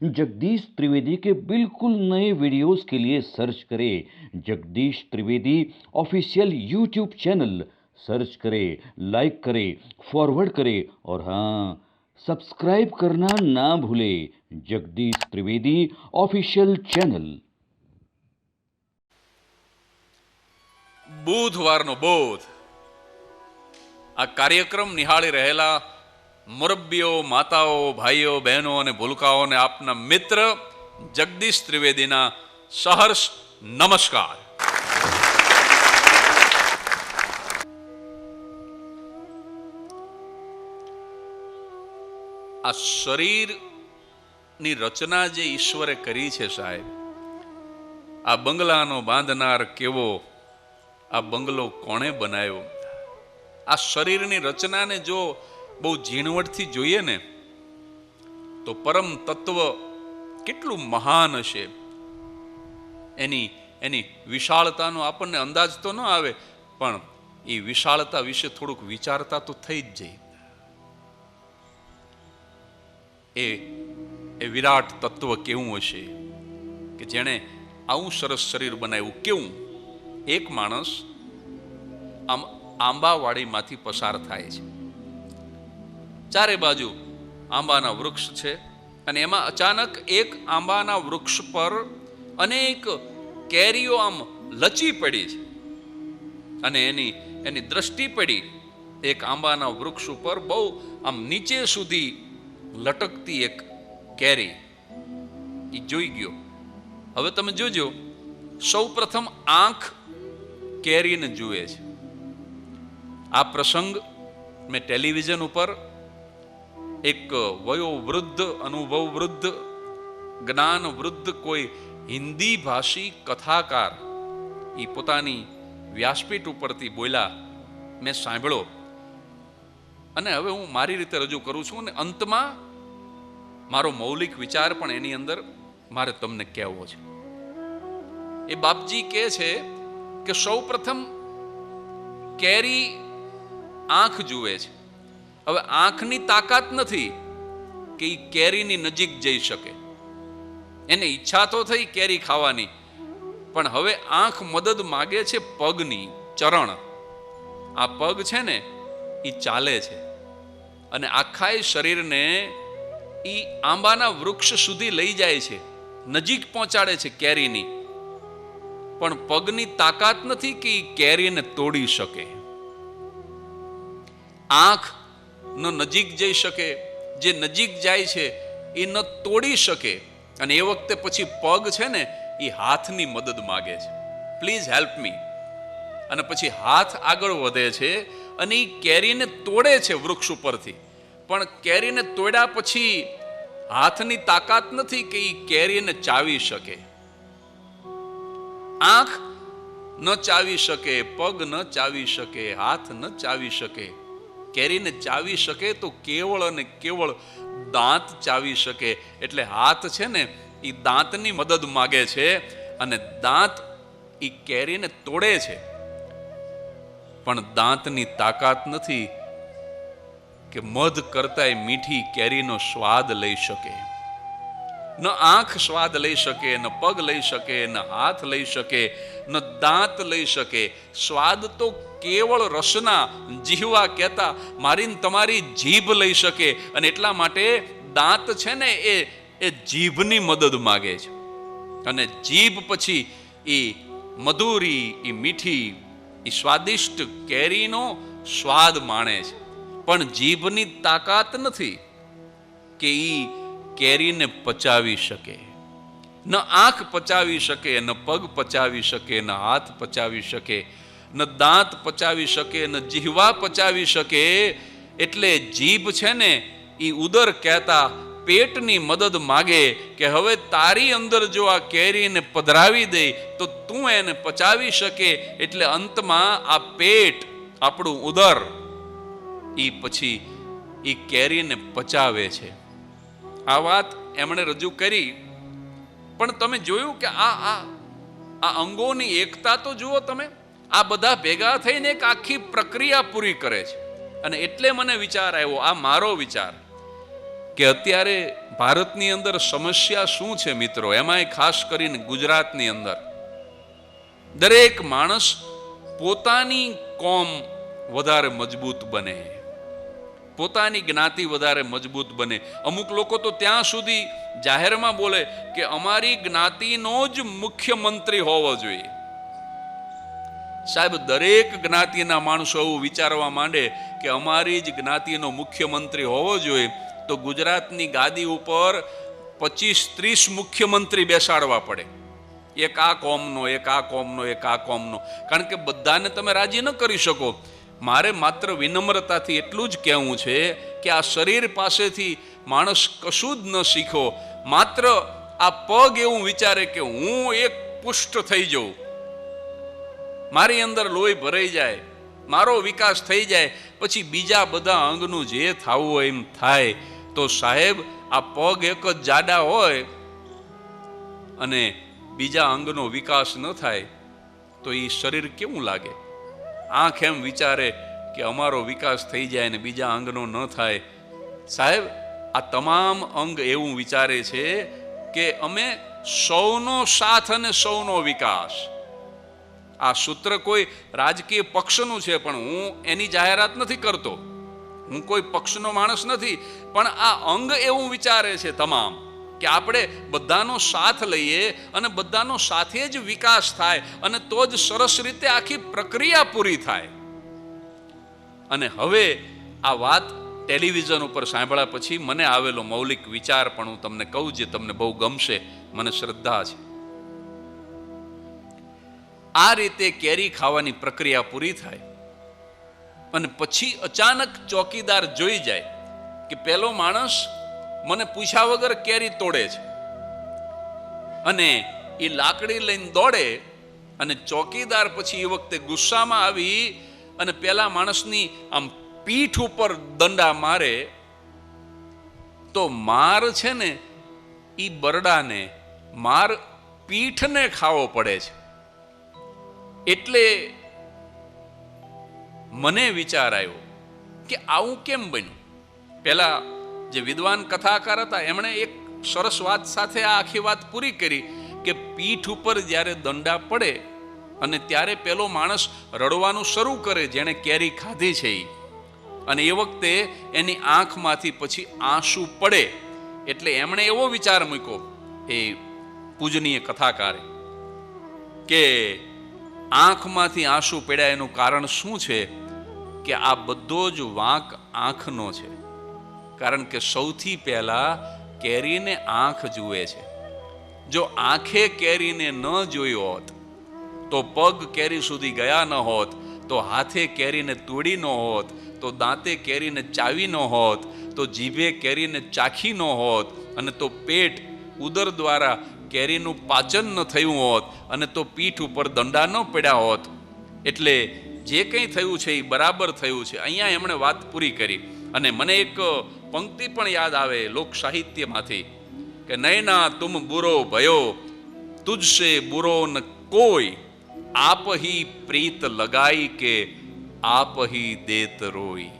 जगदीश त्रिवेदी के बिल्कुल नए वीडियोस के लिए सर्च करें Jagdish Trivedi official YouTube channel. Search करें, लाइक करें, फॉरवर्ड करें और हाँ, सब्सक्राइब करना ना भूलें। Jagdish Trivedi official channel. બુધવારનો બોધ આ કાર્યક્રમ નિહાળી રહેલા મુરબ્બીઓ, માતાઓ, ભાઈઓ, બહેનો અને ભૂલકાઓને આપના મિત્ર જગદીશ ત્રિવેદીના સહર્ષ નમસ્કાર. આ શરીરની રચના જે ઈશ્વરે કરી છે સાહેબ, આ બંગલાનો બાંધનાર કેવો, આ બંગલો કોણે બનાવ્યો? આ શરીરની રચનાને જો બહુ ઝીણવટથી જોઈએ ને તો પરમ તત્વ કેટલું મહાન હશે. એની વિશાળતાનો આપણને અંદાજ તો ન આવે, પણ એ વિશાળતા વિશે થોડુંક વિચારતા તો થઈ જ જાય. એ વિરાટ તત્વ કેવું હશે કે જેણે આવું સરસ શરીર બનાવ્યું? કેવું? એક માણસ આમ આંબાવાડીમાંથી પસાર થાય છે. ચારે બાજુ આંબાના વૃક્ષ છે અને એમાં અચાનક એક આંબાના વૃક્ષ પર અનેક કેરીઓ આમ લચી પડી છે અને એની દ્રષ્ટિ પડી એક આંબાના વૃક્ષ ઉપર બહુ આમ નીચે સુધી લટકતી એક કેરી. એ જોઈ ગયો. હવે તમે જોજો, સૌ પ્રથમ આંખ કેરીને જુએ છે. આ પ્રસંગ મેં ટેલિવિઝન ઉપર એક વયોવૃદ્ધ, અનુભવ વૃદ્ધ, જ્ઞાન વૃદ્ધ કોઈ હિન્દી ભાષી કથાકાર એ પોતાની વ્યાસપીઠ ઉપરથી બોલ્યા, મેં સાંભળ્યો અને હવે હું મારી રીતે રજૂ કરું છું અને અંતમાં મારો મૌલિક વિચાર પણ એની અંદર મારે તમને કહેવો છે. એ બાપજી કહે છે કે સૌ પ્રથમ કેરી આંખ જુએ છે. હવે આંખની તાકાત નથી કે એ કેરીની નજીક જઈ શકે. એને ઈચ્છા તો થઈ કેરી ખાવાની, પણ હવે આંખ મદદ માગે છે પગની, ચરણ. આ પગ છે ને એ ચાલે છે અને આખા શરીરને એ આંબાના વૃક્ષ સુધી લઈ જાય છે, નજીક પહોંચાડે છે કેરીની. પણ પગની તાકાત નથી કે એ કેરીને તોડી શકે. આંખ ન નજીક જઈ શકે, જે નજીક જાય છે એ ન તોડી શકે. અને એ વખતે પછી પગ છે ને એ હાથની મદદ માગે છે, પ્લીઝ હેલ્પ મી. અને પછી હાથ આગળ વધે છે અને એ કેરીને તોડે છે વૃક્ષ ઉપરથી. પણ કેરીને તોડ્યા પછી હાથની તાકાત નથી કે એ કેરીને ચાવી શકે. આંખ ન ચાવી શકે, પગ ન ચાવી શકે, હાથ ન ચાવી શકે. કેરીને ચાવી શકે તો કેવળ અને કેવળ દાંત ચાવી શકે. એટલે હાથ છે ને એ દાંતની મદદ માગે છે અને દાંત એ કેરીને તોડે છે. પણ દાંતની તાકાત નથી કે મધ કરતાંય મીઠી કેરીનો સ્વાદ લઈ શકે. ન આંખ સ્વાદ લઈ શકે, ન પગ લઈ શકે, ન હાથ લઈ શકે, ન દાંત લઈ શકે. સ્વાદ તો કેવળ રસના, જીહવા કહેતા મારી તમારી જીભ લઈ શકે. અને એટલા માટે દાંત છે ને એ જીભની મદદ માગે છે. અને જીભ પછી એ મધુરી, એ મીઠી, એ સ્વાદિષ્ટ કેરીનો સ્વાદ માણે છે. પણ જીભની તાકાત નથી કે એ કેરીને પચાવી શકે. ન આંખ પચાવી શકે, ન પગ પચાવી શકે, ન હાથ પચાવી શકે, ન દાંત પચાવી શકે, ન જીહવા પચાવી શકે. એટલે જીભ છે ને એ ઉદર કહેતા પેટની મદદ માગે કે હવે તારી અંદર જો આ કેરીને પધરાવી દે તો તું એને પચાવી શકે. એટલે અંતમાં આ પેટ, આપણું ઉદર, એ પછી એ કેરીને પચાવે છે. આ વાત એમણે રજૂ કરી. પણ તમે જોયું કે આ અંગોની એકતા તો જુઓ તમે. આ બધા ભેગા થઈને એક આખી પ્રક્રિયા પૂરી કરે છે. અને એટલે મને વિચાર આવ્યો, આ મારો વિચાર, કે અત્યારે ભારતની અંદર સમસ્યા શું છે મિત્રો, એમાંય ખાસ કરીને ગુજરાતની અંદર દરેક માણસ પોતાની કોમ વધારે મજબૂત બને, પોતાની જ્ઞાતિ વધારે મજબૂત બને. અમુક લોકો તો ત્યાં સુધી જાહેરમાં બોલે કે અમારી જ્ઞાતિનો જ મુખ્યમંત્રી હોવો જોઈએ. સાહેબ, દરેક જ્ઞાતિના માણસો એવું વિચારવા માંડે કે અમારી જ જ્ઞાતિનો મુખ્યમંત્રી હોવો જોઈએ તો ગુજરાતની ગાદી ઉપર 25-30 મુખ્યમંત્રી બેસાડવા પડે. એક આ કોમનો, એક આ કોમનો, એક આ કોમનો. કારણ કે બધાને તમે રાજી ન કરી શકો. મારે માત્ર વિનમ્રતાથી એટલું જ કહેવું છે કે આ શરીર પાસેથી માણસ કશું જ ન શીખો. માત્ર આ પગ એવું વિચારે કે હું એક પુષ્ટ થઈ જાઉં, મારી અંદર લોહી ભરાઈ જાય, મારો વિકાસ થઈ જાય, પછી બીજા બધા અંગનું જે થવું હોય એમ થાય. તો સાહેબ, આ પગ એક જ જાડા હોય અને બીજા અંગનો વિકાસ ન થાય તો એ શરીર કેવું લાગે? આંખ એમ વિચારે કે અમારો વિકાસ થઈ જાય ને બીજા અંગનો ન થાય. સાહેબ, આ તમામ અંગ એવું વિચારે છે કે અમે સૌનો સાથ અને સૌનો વિકાસ. આ સૂત્ર કોઈ રાજકીય પક્ષનું છે, પણ હું એની જાહેરાત નથી કરતો, હું કોઈ પક્ષનો માણસ નથી, પણ આ અંગ એવું વિચારે છે તમામ કે આપણે બધાનો સાથ લઈએ અને બધાનો સાથે જ વિકાસ થાય અને તો જ સરસ રીતે આખી પ્રક્રિયા પૂરી થાય. અને હવે આ વાત ટેલિવિઝન ઉપર સાંભળ્યા પછી મને આવેલો મૌલિક વિચાર પણ હું તમને કહું, જે તમને બહુ ગમશે, મને શ્રદ્ધા છે. આ રીતે કેરી ખાવાની પ્રક્રિયા પૂરી થાય અને પછી અચાનક ચોકીદાર જોઈ જાય કે પેલો માણસ મને પૂછ્યા વગર કેરી તોડે છે અને એ લાકડી લઈને દોડે અને ચોકીદાર પછી એ વખતે ગુસ્સામાં આવી અને પેલા માણસની આમ પીઠ ઉપર દંડા મારે તો માર છે ને એ બરડાને, માર પીઠને ખાવો પડે છે. એટલે મને વિચાર આવ્યો કે આવું કેમ બન્યું. પેલા જે વિદ્વાન કથાકાર હતા એમણે એક સરસ વાત સાથે આ આખી વાત પૂરી કરી કે પીઠ ઉપર જ્યારે દંડા પડે અને ત્યારે પેલો માણસ રડવાનું શરૂ કરે જેણે કેરી ખાધી છે એ, અને એ વખતે એની આંખમાંથી પછી આંસુ પડે. એટલે એમણે એવો વિચાર મૂક્યો એ પૂજનીય કથાકારે કે આંખમાંથી આંસુ પડ્યા એનું કારણ શું છે કે આ બધો જ વાંક આંખનો છે. કારણ કે સૌથી પહેલા કેરીને આંખ જુએ છે. જો આંખે કેરીને ન જોઈ હોત તો પગ કેરી સુધી ગયા ન હોત, તો હાથે કેરીને તોડી ન હોત, તો દાંતે કેરીને ચાવી ન હોત, તો જીભે કેરીને ચાખી ન હોત, અને તો પેટ ઉદર દ્વારા કેરીનું પાચન ન થયું હોત, અને તો પીઠ ઉપર દંડા ન પડ્યા હોત. એટલે જે કંઈ થયું છે એ બરાબર થયું છે. અહીંયા એમણે વાત પૂરી કરી. અને મને એક પંક્તિ પણ યાદ આવે લોક સાહિત્યમાંથી કે નૈના તુમ બુરો ભયો તુજસે બુરો ન કોઈ, આપ હી પ્રીત લગાઈ કે આપ હી દેત રોઈ.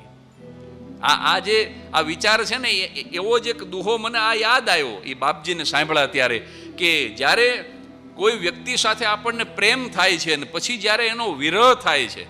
આ જે આ વિચાર છે ને એવો જ એક દુહો મને આ યાદ આવ્યો એ બાપજીને સાંભળ્યા ત્યારે કે જ્યારે કોઈ વ્યક્તિ સાથે આપણને પ્રેમ થાય છે ને પછી જ્યારે એનો વિરહ થાય છે,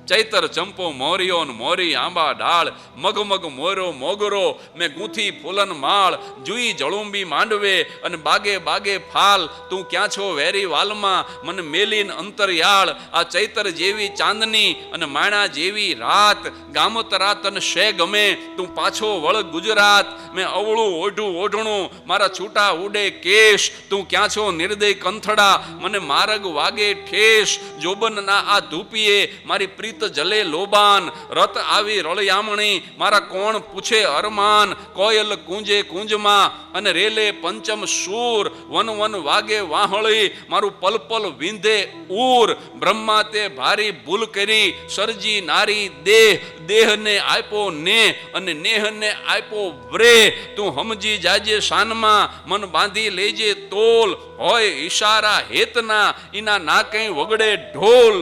ચૈતર ચંપો મોરિયો ને મોરી આંબા ડાળ, મગમગ મોરો મોગરો મેં ગૂંથી ફૂલન માળ, જુઈ જળુંબી માંડવે અને બાગે બાગે ફાલ, તું ક્યાં છો વેરી વાલમાં મને મેલીન અંતરયાળ. આ ચૈતર જેવી ચાંદની અને માણા જેવી રાત, ગામત રાત અને શે ગમે તું પાછો વળ ગુજરાત. મેં અવળું ઓઢું ઓઢણું મારા છૂટા ઉડે કેશ, તું ક્યાં છો નિર્દય કંથડા મને માર્ગ વાગે ઠેસ. જોબનના આ ધૂપીએ મારી પ્રીત જલે લોબાન, રત આવી રળયામણી મારા કોણ પૂછે અરમાન. કોયલ કુંજે કુંજમાં અને રેલે પંચમ સૂર, વન વન વાગે વાહળી મારું પલ પલ વિંધે ઉર. બ્રહ્મા તે ભારી ભૂલ કરી સરજી નારી દેહ, દેહને આપ્યો ને અને નેહને આપ્યો વ્રે. તું સમજી જાજે શાનમાં મન બાંધી લેજે તોલ, હોય ઈશારા હેતના ઈના ના કઈ વગડે ઢોલ.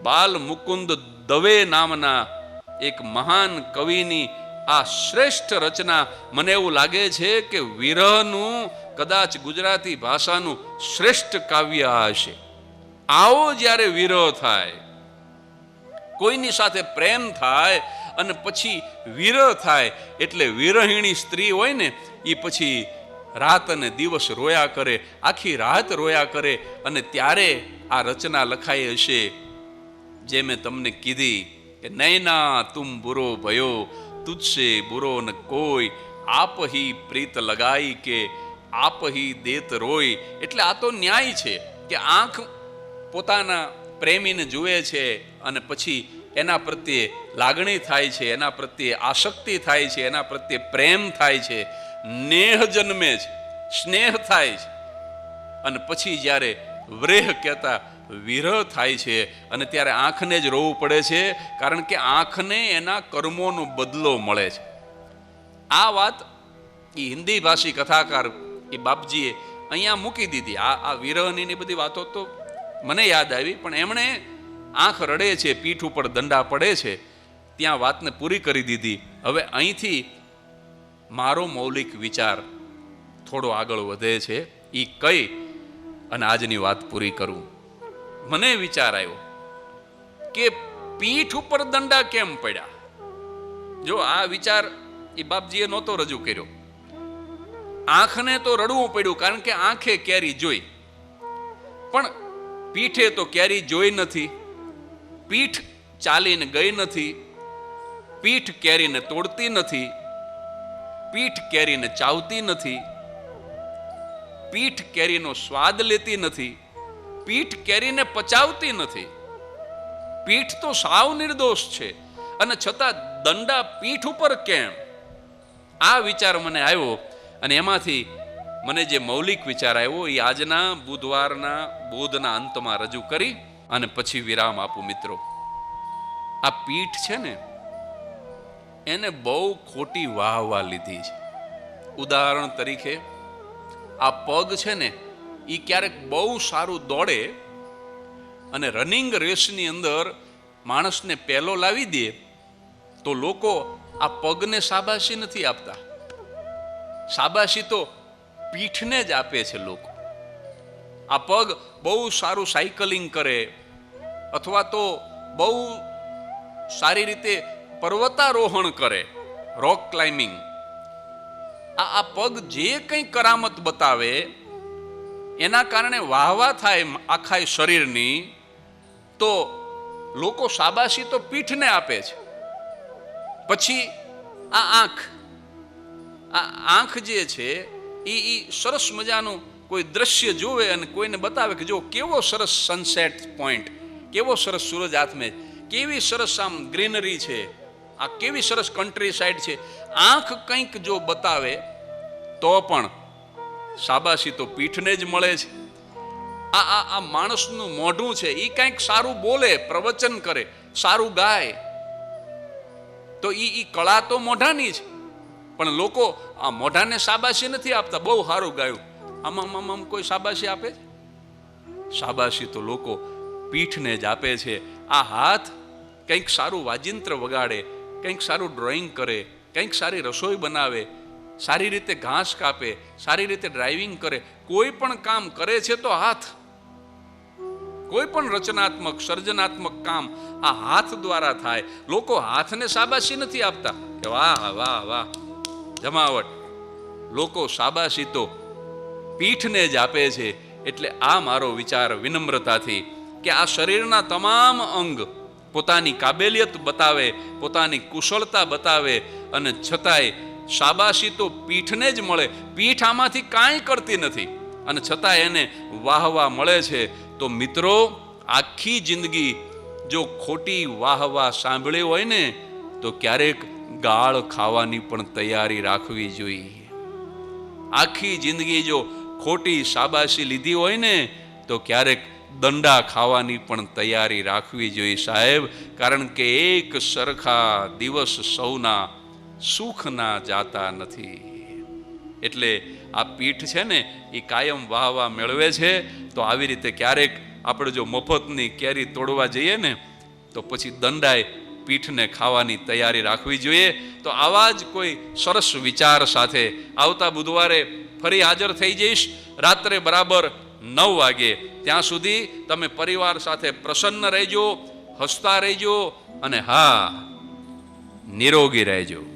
બાલ મુકુંદ દવે નામના એક મહાન કવિની આ શ્રેષ્ઠ રચના મને એવું લાગે છે કે વિરહનું કદાચ ગુજરાતી ભાષાનું શ્રેષ્ઠ કાવ્ય આ હશે. આવો જ્યારે વિરહ થાય, કોઈની સાથે પ્રેમ થાય અને પછી વિરહ થાય, એટલે વિરહિણી સ્ત્રી હોય ને એ પછી રાત અને દિવસ રોયા કરે, આખી રાત રોયા કરે. અને ત્યારે આ રચના લખાઈ હશે જે મેં તમને કીધી કે નૈના તુમ બુરો ભયો તુજસે બુરો ન કોઈ, આપ હી પ્રીત લગાઈ કે આપ હી દેત રોય. એટલે આ તો ન્યાય છે કે આંખ પોતાના પ્રેમીને જુએ છે અને પછી એના પ્રત્યે લાગણી થાય છે, એના પ્રત્યે આસક્તિ થાય છે, એના પ્રત્યે પ્રેમ થાય છે, નેહ જન્મે છે, સ્નેહ થાય છે. અને પછી જ્યારે વ્રેહ કહેતા વિરહ થાય છે અને ત્યારે આંખને જ રોવું પડે છે, કારણ કે આંખને એના કર્મોનો બદલો મળે છે. આ વાત એ હિન્દી ભાષી કથાકાર એ બાપજીએ અહીંયા મૂકી દીધી. આ વિરહની બધી વાતો તો મને યાદ આવી, પણ એમણે આંખ રડે છે, પીઠ ઉપર દંડા પડે છે, ત્યાં વાતને પૂરી કરી દીધી. હવે અહીંથી મારો મૌલિક વિચાર થોડો આગળ વધે છે, એ કઈ અને આજની વાત પૂરી કરું. મને વિચાર આવ્યો કે પીઠ ઉપર દંડા કેમ પડ્યા. જો આ વિચાર એ બાપજીએ નહોતો રજૂ કર્યો. આંખને તો રડવું પડ્યું કારણ કે આંખે કેરી જોઈ, પણ પીઠે તો કેરી જોઈ નથી. પીઠ ચાલીને ગઈ નથી, પીઠ કેરીને તોડતી નથી, પીઠ કેરીને ચાવતી નથી, પીઠ કેરીનો સ્વાદ લેતી નથી, પીઠ કેરીને પચાવતી નથી. પીઠ તો સાવ નિર્દોષ છે અને છતાં દંડા પીઠ ઉપર કેમ? આ વિચાર મને આવ્યો અને એમાંથી મને જે મૌલિક વિચાર આવ્યો એ આજના બુધવારના બોધના અંતમાં રજૂ કરી અને પછી વિરામ આપું. મિત્રો, આ પીઠ છે ને એને બહુ ખોટી વાહવા લીધી છે. ઉદાહરણ તરીકે આ પગ છે ને એ ક્યારેક બહુ સારું દોડે અને રનિંગ રેસની અંદર માણસને પહેલો લાવી દે તો લોકો આ પગને શાબાશી નથી આપતા. શાબાશી તો પીઠને જ આપે છે લોકો. આ પગ બહુ સારું સાયકલિંગ કરે અથવા તો બહુ સારી રીતે પર્વતારોહણ કરે, રોક ક્લાઇમ્બિંગ, આ પગ જે કંઈ કરામત બતાવે એના કારણે વાહવા થાય આખા શરીરની, તો લોકો શાબાશી તો પીઠને આપે છે. પછી આ આંખ જે છે એ સરસ મજાનું કોઈ દ્રશ્ય જોવે અને કોઈને બતાવે કે જો કેવો સરસ સનસેટ પોઈન્ટ, કેવો સરસ સૂરજ હાથમે, કેવી સરસ આમ ગ્રીનરી છે, આ કેવી સરસ કન્ટ્રી સાઈડ છે. આંખ કંઈક જો બતાવે તો પણ શાબાશી તો પીઠને જ મળે છે. આ માણસનું મોઢું છે એ કંઈક સારું બોલે, પ્રવચન કરે, સારું ગાય તો એ કળા તો મોઢાની છે, પણ લોકો આ મોઢાને શાબાશી નથી આપતા. બહુ સારું ગાયું, આમ કોઈ શાબાશી આપે છે? શાબાશી તો લોકો પીઠને જ આપે છે. આ હાથ કંઈક સારું વાજિંત્ર વગાડે, કંઈક સારું ડ્રોઈંગ કરે, કંઈક સારી રસોઈ બનાવે, સારી રીતે ઘાસ કાપે, સારી રીતે ડ્રાઇવિંગ કરે, કોઈ પણ કામ કરે છે તો હાથ, કોઈ પણ રચનાત્મક સર્જનાત્મક કામ આ હાથ દ્વારા થાય. લોકો હાથને શાબાશી નથી આપતા કે વાહ વાહ વાહ જમાવટ. લોકો શાબાશી તો પીઠને જ આપે છે. એટલે આ મારો વિચાર વિનમ્રતાથી કે આ શરીરના તમામ અંગ પોતાની કાબેલિયત બતાવે, પોતાની કુશળતા બતાવે અને છતાંય શાબાશી તો પીઠને જ મળે. પીઠ આમાંથી કાંઈ કરતી નથી અને છતાં એને વાહવા મળે છે. તો મિત્રો, આખી જિંદગી જો ખોટી વાહવા સાંભળી હોય ને તો ક્યારેક ગાળ ખાવાની પણ તૈયારી રાખવી જોઈએ. આખી જિંદગી જો ખોટી શાબાશી લીધી હોય ને તો ક્યારેક દંડા ખાવાની પણ તૈયારી રાખવી જોઈએ સાહેબ. કારણ કે એક સરખા દિવસ સૌના સુખના જાતા નથી. એટલે આ પીઠ છે ને એ કાયમ વાહવા મેળવે છે. તો આવી રીતે ક્યારેક આપણે જો મફતની કેરી તોડવા જઈએ ને તો પછી દંડાય પીઠને ખાવાની તૈયારી રાખવી જોઈએ. તો આવા જ કોઈ સરસ વિચાર સાથે આવતા બુધવારે ફરી હાજર થઈ જઈશ, રાત્રે બરાબર 9 વાગે. ત્યાં સુધી તમે પરિવાર સાથે પ્રસન્ન રહેજો, હસતા રહેજો અને હા, નિરોગી રહેજો.